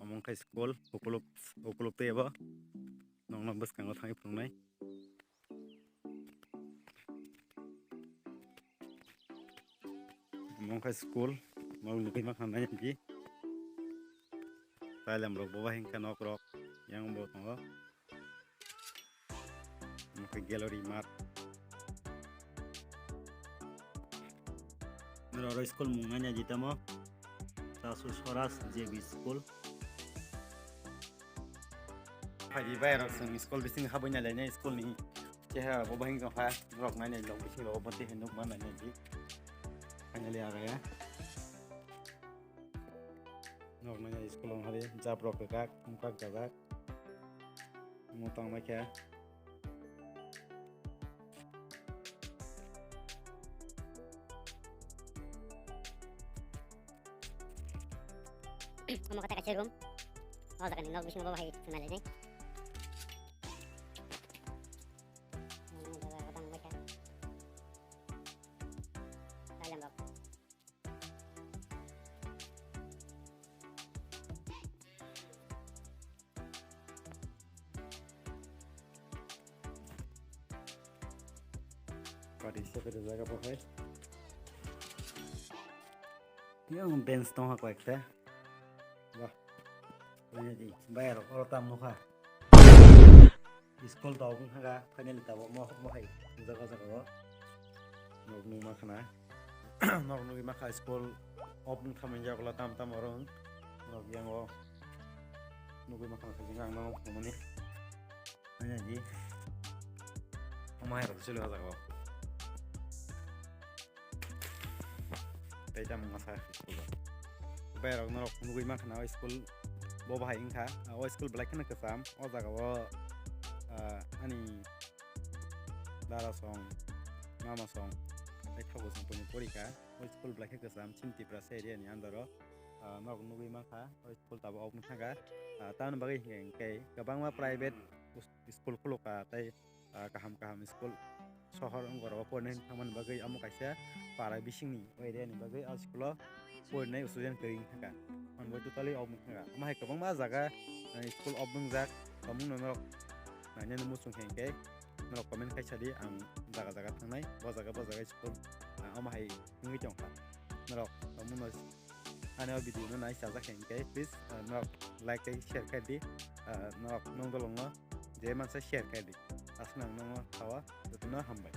among kai school ukuluk te ba nong bus kang thang phungnai among kai school mau lukai mak hanai ji talam rok bawa hing kanok rok yang bo tongo among gallery mat nero school munganya jitamo Tasu Soras JB School. Pagi bayar sang school bising habunya lainnya school ni. Ceha bawa hingga fa rok nanya log bising bawa pati henduk mana nanya ji. Hanya lihat ya. Rok nanya school orang hari jab rok kekak muka kekak. Mutang macam. Kamu kata kecil rum, oh tak kenal bising bawa hai semalai ni. Batang baca, salam bak. Pada siapa dah jaga apa hai? Yang bench tong aku ekta. Wah, ini ji bayar orang tamu kah? School tahu pun kah? Kanya lita bawa mau hai, jaga nok nu makna, nok nu makna school open kami jaga kalau tam orang, nok yang nu makna kerja ngang mau ni, ini ji, omai harus selalu jaga. Kita mengasa school. Bayar orang nunggu iman kena school bawa hai ingka, school black kena kesam, jaga ani dara song, mama song, ekor song punya porika, school black kesam, cinti prase dia ni andaro, nunggu iman kah, school tahu open kah, tahun bagi hingga kabang mah private school kuluk tai kaham school sohor enggak apa nih taman bagi amu kasih para bising ni, dia ni bagi sekolah pun naik student kering kan, buat tu tali om kan, mah kabang mah jaga school om jak, kamu nomor, nanya nomor sungkeng ke, nomor komen kasih di ang jaga tangnai, bawa jaga school, om hai nunggu jong kan, nomor kamu nomor, ane video nomor naik jaga keng ke, please nomor like share ke di, nomor nongol nongol, jangan share ke di, asal nomor tawa, itu nomor hambai.